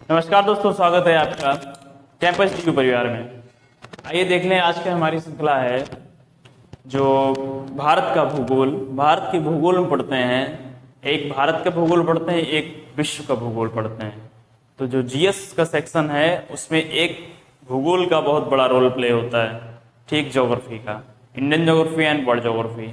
नमस्कार दोस्तों, स्वागत है आपका कैंपस टीवी परिवार में। आइए देख लें, आज की हमारी श्रृंखला है जो भारत का भूगोल। भारत के भूगोल में पढ़ते हैं, एक भारत का भूगोल पढ़ते हैं, एक विश्व का भूगोल पढ़ते हैं। तो जो जीएस का सेक्शन है उसमें एक भूगोल का बहुत बड़ा रोल प्ले होता है, ठीक, ज्योग्राफी का, Indian geography and world geography.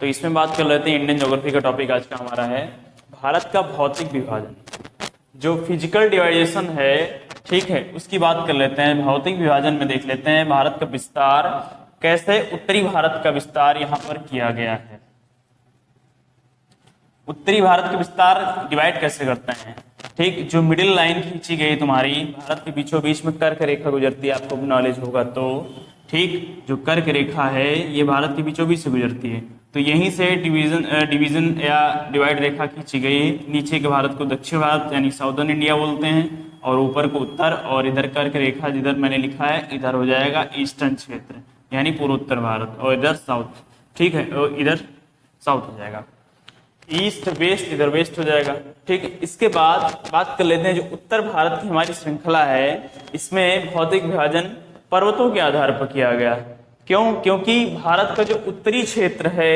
तो इसमें बात कर लेते हैं, इंडियन ज्योग्राफी का टॉपिक आज का हमारा है भारत का भौतिक विभाजन, जो फिजिकल डिवाइडेशन है, ठीक है, उसकी बात कर लेते हैं। भौतिक विभाजन में देख लेते हैं भारत का विस्तार, कैसे उत्तरी भारत का विस्तार यहाँ पर किया गया है। उत्तरी भारत का विस्तार डिवाइड कैसे करते हैं, ठीक, जो मिडिल लाइन खींची गई तुम्हारी भारत के बीचों बीच में कर्क रेखा गुजरती है, आपको नॉलेज होगा तो, ठीक, जो कर्क रेखा है ये भारत के बीचों बीच से गुजरती है। तो यहीं से डिवीजन या डिवाइड रेखा खींची गई। नीचे के भारत को दक्षिण भारत यानी साउदर्न इंडिया बोलते हैं, और ऊपर को उत्तर, और इधर कर्क रेखा जिधर मैंने लिखा है इधर हो जाएगा ईस्टर्न क्षेत्र यानी पूर्वोत्तर भारत, और इधर साउथ, ठीक है, और इधर साउथ हो जाएगा, ईस्ट वेस्ट इधर वेस्ट हो जाएगा, ठीक है। इसके बाद बात कर लेते हैं जो उत्तर भारत की हमारी श्रृंखला है, इसमें भौतिक विभाजन पर्वतों के आधार पर किया गया। क्यों? क्योंकि भारत का जो उत्तरी क्षेत्र है,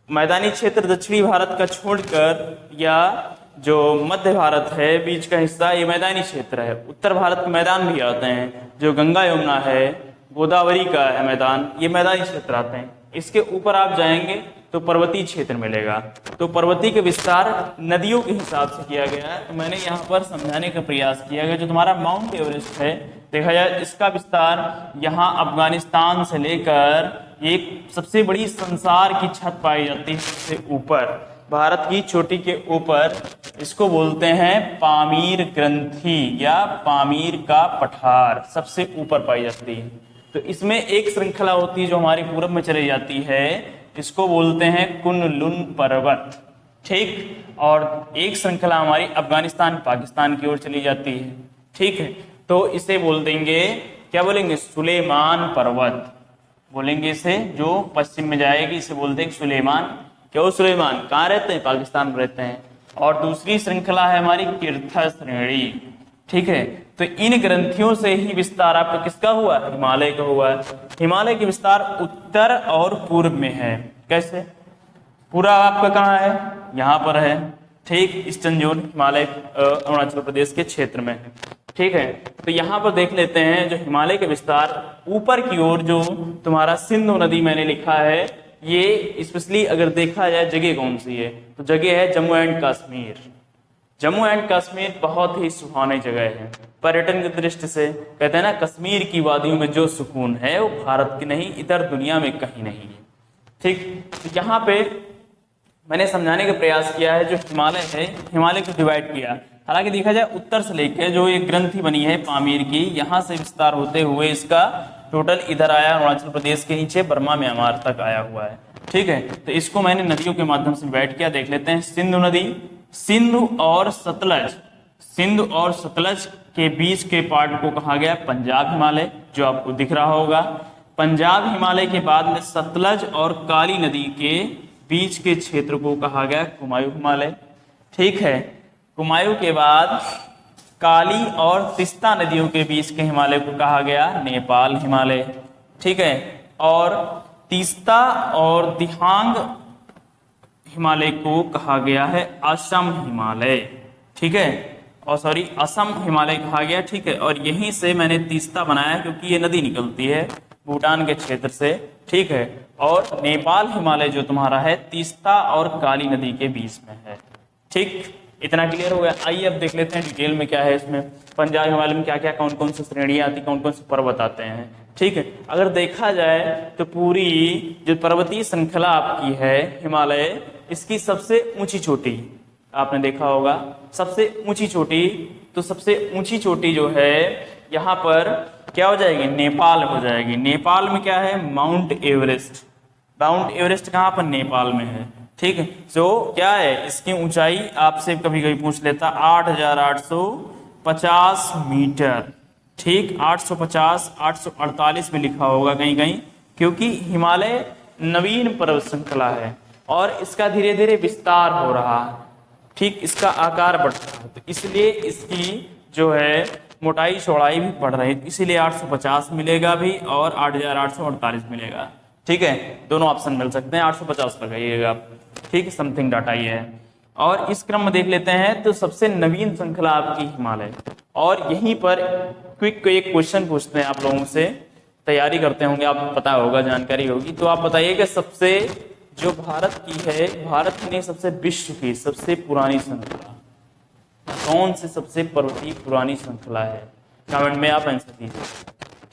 मैदानी क्षेत्र दक्षिणी भारत का छोड़कर, या जो मध्य भारत है बीच का हिस्सा, ये मैदानी क्षेत्र है। उत्तर भारत के मैदान भी आते हैं, जो गंगा यमुना है, गोदावरी का है मैदान, ये मैदानी क्षेत्र आते हैं। इसके ऊपर आप जाएंगे तो पर्वतीय क्षेत्र मिलेगा। तो पर्वतीय के विस्तार नदियों के हिसाब से किया गया है। तो मैंने यहाँ पर समझाने का प्रयास किया गया, जो तुम्हारा माउंट एवरेस्ट है, देखा जाए इसका विस्तार यहाँ अफगानिस्तान से लेकर एक सबसे बड़ी संसार की छत पाई जाती है सबसे ऊपर, भारत की चोटी के ऊपर, इसको बोलते हैं पामीर ग्रंथि या पामीर का पठार, सबसे ऊपर पाई जाती है। तो इसमें एक श्रृंखला होती है जो हमारे पूरब में चली जाती है, इसको बोलते हैं कुन-लुन पर्वत, ठीक, और एक श्रृंखला हमारी अफगानिस्तान पाकिस्तान की ओर चली जाती है, ठीक है। तो इसे बोल देंगे, क्या बोलेंगे, सुलेमान पर्वत बोलेंगे इसे, जो पश्चिम में जाएगी इसे बोलते हैं सुलेमान। क्यों सुलेमान? कहाँ रहते हैं? पाकिस्तान में रहते हैं। और दूसरी श्रृंखला है हमारी तीर्थ श्रेणी, ठीक है। तो इन ग्रंथियों से ही विस्तार आपका किसका हुआ? हिमालय का हुआ है। हिमालय के विस्तार उत्तर और पूर्व में है। कैसे? पूरा आपका कहाँ है? यहाँ पर है, ठीक, ईस्टर्न जोन हिमालय अरुणाचल प्रदेश के क्षेत्र में है, ठीक है। तो यहाँ पर देख लेते हैं जो हिमालय के विस्तार ऊपर की ओर, जो तुम्हारा सिंधु नदी मैंने लिखा है, ये स्पेशली अगर देखा जाए जगह कौन सी है, तो जगह है जम्मू एंड कश्मीर। जम्मू एंड कश्मीर बहुत ही सुहानी जगह है पर्यटन की दृष्टि से। कहते हैं ना, कश्मीर की वादियों में जो सुकून है वो भारत की नहीं, इधर दुनिया में कहीं नहीं है, ठीक। तो यहाँ पे मैंने समझाने का प्रयास किया है, जो हिमालय है, हिमालय को डिवाइड किया। हालांकि देखा जाए उत्तर से लेकर जो एक ग्रंथि बनी है पामीर की, यहाँ से विस्तार होते हुए इसका टोटल इधर आया, अरुणाचल प्रदेश के नीचे बर्मा म्यांमार तक आया हुआ है, ठीक है। तो इसको मैंने नदियों के माध्यम से डिवाइड किया। देख लेते हैं, सिंधु नदी, सिंधु और सतलज, सिंधु और सतलज के बीच के पार्ट को कहा गया पंजाब हिमालय, जो आपको दिख रहा होगा। पंजाब हिमालय के बाद में सतलज और काली नदी के बीच के क्षेत्र को कहा गया कुमायूं हिमालय, ठीक है। कुमायूं के बाद काली और तिस्ता नदियों के बीच के हिमालय को कहा गया नेपाल हिमालय, ठीक है। और तीस्ता और दिहांग हिमालय को कहा गया है असम हिमालय, ठीक है, और सॉरी असम हिमालय कहा गया, ठीक है। और यहीं से मैंने तीस्ता बनाया क्योंकि ये नदी निकलती है भूटान के क्षेत्र से, ठीक है। और नेपाल हिमालय जो तुम्हारा है तीस्ता और काली नदी के बीच में है, ठीक। इतना क्लियर हो गया। आइए अब देख लेते हैं डिटेल में क्या है इसमें। पंजाब हिमालय में क्या क्या कौन कौन सी श्रेणियां आती, कौन कौन से पर्वत आते हैं, ठीक है। अगर देखा जाए तो पूरी जो पर्वतीय श्रृंखला आपकी है हिमालय, इसकी सबसे ऊंची चोटी आपने देखा होगा, सबसे ऊंची चोटी, तो सबसे ऊंची चोटी जो है यहाँ पर क्या हो जाएगी? नेपाल हो जाएगी। नेपाल में क्या है? Mount Everest. माउंट एवरेस्ट कहाँ पर? नेपाल में है, ठीक है। तो क्या है इसकी ऊंचाई? आपसे कभी कभी पूछ लेता, 8,850 मीटर, ठीक, 850, 848 में लिखा होगा कहीं कहीं, क्योंकि हिमालय नवीन पर्वत श्रृंखला है और इसका धीरे धीरे विस्तार हो रहा है, ठीक, इसका आकार बढ़ रहा है, तो इसलिए इसकी जो है मोटाई चौड़ाई भी बढ़ रही है, इसीलिए 850 मिलेगा भी और 8848 मिलेगा। ठीक है, दोनों ऑप्शन मिल सकते हैं, 850 लगाइएगा आप। ठीक है, समथिंग डाटा ये है। और इस क्रम में देख लेते हैं तो सबसे नवीन श्रृंखला आपकी हिमालय, और यहीं पर क्विक एक क्वेश्चन पूछते हैं आप लोगों से, तैयारी करते होंगे आप, पता होगा, जानकारी होगी, तो आप बताइए कि सबसे जो भारत की है, भारत की नहीं सबसे विश्व की सबसे पुरानी श्रृंखला कौन से सबसे पर्वतीय पुरानी श्रृंखला है? कमेंट में आप आंसर दीजिए।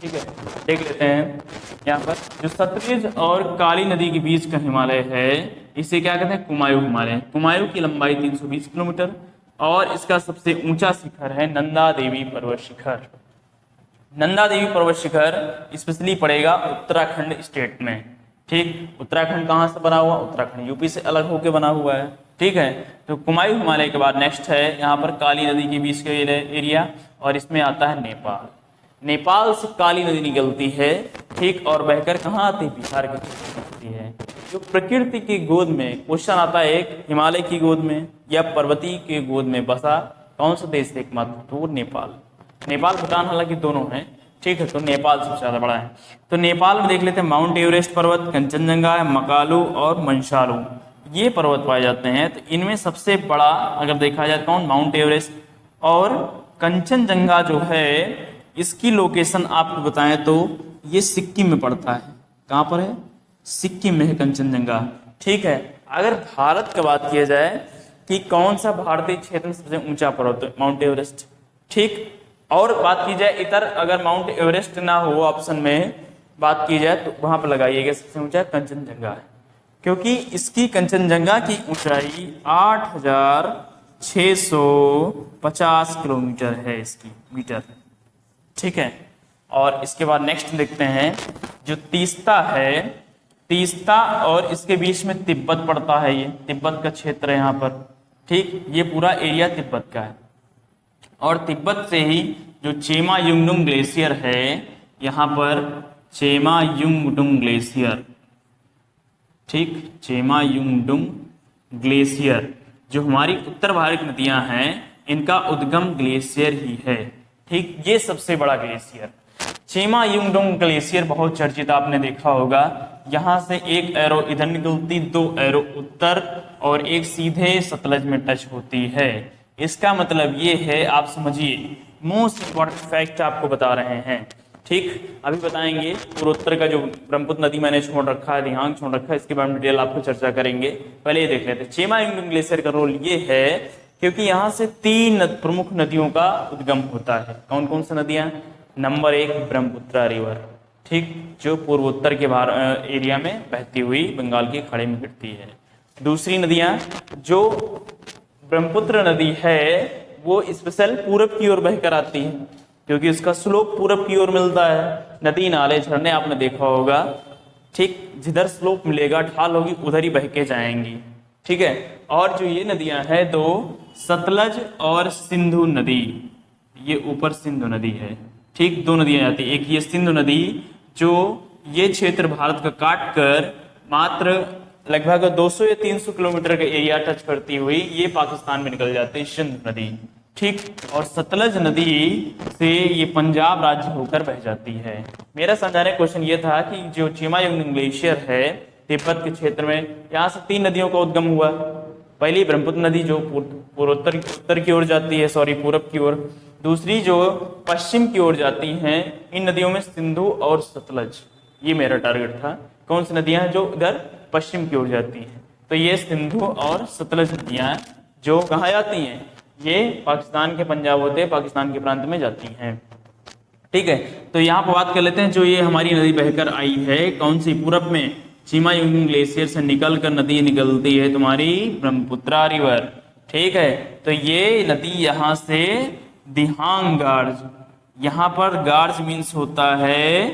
ठीक है, देख लेते हैं यहाँ पर जो सतलुज और काली नदी के बीच का हिमालय है इसे क्या कहते हैं? कुमायूं हिमालय। कुमायूं की लंबाई 320 किलोमीटर और इसका सबसे ऊंचा शिखर है नंदा देवी पर्वत शिखर। नंदा देवी पर्वत शिखर स्पेशली पड़ेगा उत्तराखंड स्टेट में। ठीक, उत्तराखंड कहाँ से बना हुआ? उत्तराखंड यूपी से अलग होकर बना हुआ है। ठीक है, तो कुमायूं हिमालय के बाद नेक्स्ट है यहाँ पर काली नदी के बीच का एरिया, और इसमें आता है नेपाल। नेपाल से काली नदी निकलती है, ठीक, और बहकर कहाँ आती है? बिहार के क्षेत्र में आती है। जो प्रकृति की गोद में, क्वेश्चन आता है एक, हिमालय की गोद में या पर्वतीय के गोद में बसा कौन सा देश एकमात्र? तो नेपाल। नेपाल भूटान हालांकि दोनों हैं। ठीक है, तो नेपाल सबसे ज्यादा बड़ा है। तो नेपाल में देख लेते हैं माउंट एवरेस्ट पर्वत, कंचनजंगा, मकालू और मंशालू, ये पर्वत पाए जाते हैं। तो इनमें सबसे बड़ा अगर देखा जाए कौन? Mount Everest. और कंचनजंगा जो है इसकी लोकेशन आपको बताएं तो ये सिक्किम में पड़ता है। कहाँ पर है? सिक्किम में है कंचनजंगा। ठीक है, अगर भारत की बात किया जाए कि कौन सा भारतीय क्षेत्र में सबसे ऊंचा पर्वत? Mount Everest. ठीक, और बात की जाए इधर, अगर माउंट एवरेस्ट ना हो ऑप्शन में बात की जाए तो वहां पर लगाइएगा सबसे ऊंचा कंचनजंगा है, क्योंकि इसकी कंचनजंगा की ऊंचाई 8650 किलोमीटर है इसकी मीटर। ठीक है, और इसके बाद नेक्स्ट देखते हैं जो तीस्ता है, तीस्ता और इसके बीच में तिब्बत पड़ता है, ये तिब्बत का क्षेत्र है यहाँ पर। ठीक, ये पूरा एरिया तिब्बत का है, और तिब्बत से ही जो चेमा युंगडुंग ग्लेशियर है यहाँ पर, चेमा युंगडुंग ग्लेशियर, ठीक, चेमा युंगडुंग ग्लेशियर जो हमारी उत्तर भारत नदियां हैं इनका उद्गम ग्लेशियर ही है। ठीक, ये सबसे बड़ा ग्लेशियर चेमा युंगडुंग ग्लेशियर बहुत चर्चित, आपने देखा होगा। यहाँ से एक एरो इधर निकलती, 2 एरो उत्तर और एक सीधे सतलज में टच होती है। इसका मतलब ये है, आप समझिए, मोस्ट इंपॉर्टेंट फैक्ट आपको बता रहे हैं। ठीक, अभी बताएंगे पूर्वोत्तर का जो ब्रह्मपुत्र नदी मैंने छोड़ रखा है, दिहांग छोड़ रखा है, इसके बारे में डिटेल आपको चर्चा करेंगे। पहले ये देख लेते हैं चेमा युंगडुंग ग्लेशियर का रोल ये है क्योंकि यहाँ से 3 प्रमुख नदियों का उद्गम होता है। कौन कौन सी नदियां? नंबर 1 ब्रह्मपुत्र रिवर, ठीक, जो पूर्वोत्तर के एरिया में बहती हुई बंगाल की खाड़ी में गिरती है। दूसरी नदियां जो ब्रह्मपुत्र नदी है वो स्पेशल पूरब की ओर बहकर आती है, क्योंकि उसका स्लोप पूरब की ओर मिलता है। नदी नाले झरने आपने देखा होगा, ठीक, जिधर स्लोप मिलेगा ढाल होगी उधर ही बह के जाएंगी। ठीक है, और जो ये नदियां हैं दो, सतलज और सिंधु नदी, ये ऊपर सिंधु नदी है। ठीक, 2 नदियां जाती है, एक ये सिंधु नदी जो ये क्षेत्र भारत का काट कर मात्र लगभग 200 या 300 किलोमीटर का एरिया टच करती हुई ये पाकिस्तान में निकल जाती है, सिंधु नदी। ठीक, और सतलज नदी से ये पंजाब राज्य होकर बह जाती है। मेरा समझाने क्वेश्चन ये था कि जो चेमा युंगडुंग ग्लेशियर है तिब्बत के क्षेत्र में, यहाँ से 3 नदियों का उद्गम हुआ। पहली ब्रह्मपुत्र नदी जो उत्तर की ओर जाती है, पूरब की ओर। दूसरी जो पश्चिम की ओर जाती हैं, इन नदियों में सिंधु और सतलज, ये मेरा टारगेट था। कौन सी नदियां जो इधर पश्चिम की ओर जाती हैं? तो ये सिंधु और सतलज नदियां जो कहाँ जाती हैं? ये पाकिस्तान के पंजाब होते हैं, पाकिस्तान के प्रांत में जाती हैं। ठीक है, तो यहाँ पर बात कर लेते हैं जो ये हमारी नदी बहकर आई है कौन सी? पूरब में चेमा युंगडुंग ग्लेशियर से निकलकर नदी निकलती है तुम्हारी ब्रह्मपुत्र रिवर। ठीक है, तो ये नदी यहाँ से दिहांग गार्ज, यहाँ पर गार्ज मीन्स होता है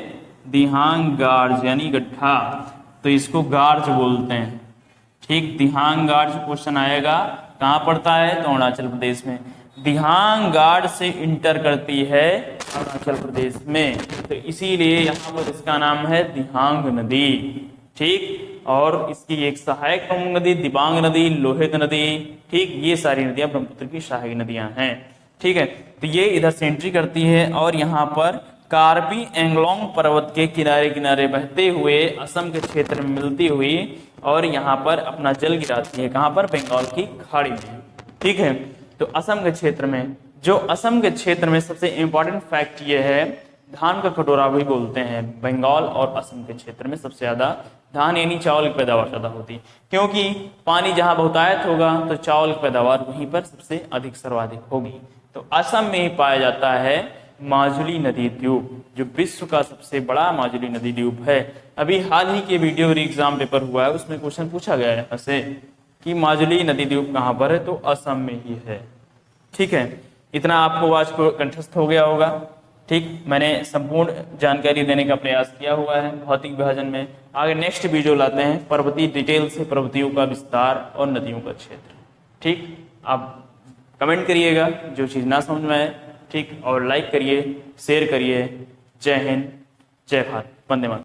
दिहांग गार्ज यानी गड्ढा, तो इसको गार्ज बोलते हैं। ठीक, दिहांग गार्ज क्वेश्चन आएगा, कहाँ पड़ता है? तो अरुणाचल प्रदेश में। दिहांग गार्ज से इंटर करती है अरुणाचल प्रदेश में, तो इसीलिए यहाँ पर इसका नाम है दिहांग नदी। ठीक, और इसकी एक सहायक प्रमुख नदी दिबांग नदी, लोहित नदी, ठीक, ये सारी नदियां ब्रह्मपुत्र की सहायक नदियां हैं। ठीक है, तो ये इधर से एंट्री करती है और यहाँ पर कार्बी एंगलोंग पर्वत के किनारे किनारे बहते हुए असम के क्षेत्र में मिलती हुई और यहाँ पर अपना जल गिराती है। कहाँ पर? बंगाल की खाड़ी में। ठीक है, तो असम के क्षेत्र में, जो असम के क्षेत्र में सबसे इंपॉर्टेंट फैक्ट ये है, धान का कटोरा भी बोलते हैं। बंगाल और असम के क्षेत्र में सबसे ज्यादा धान यानी चावल की पैदावार ज्यादा होती है, क्योंकि पानी जहां बहुतायत होगा तो चावल की पैदावार वहीं पर सबसे अधिक सर्वाधिक होगी। तो असम में ही पाया जाता है माजुली नदी द्वीप, जो विश्व का सबसे बड़ा माजुली नदी द्वीप है। अभी हाल ही के वीडियो एग्जाम पेपर हुआ है, उसमें क्वेश्चन पूछा गया है ऐसे कि माजुली नदी द्वीप कहाँ पर है, तो असम में ही है। ठीक है, इतना आपको आज को कंठस्थ हो गया होगा। ठीक, मैंने संपूर्ण जानकारी देने का प्रयास किया हुआ है भौतिक विभाजन में। आगे नेक्स्ट वीडियो लाते हैं पर्वतीय डिटेल से, पर्वतियों का विस्तार और नदियों का क्षेत्र। ठीक, आप कमेंट करिएगा जो चीज़ ना समझ में आए। ठीक, और लाइक करिए, शेयर करिए। जय हिंद, जय भारत, वंदे मातरम।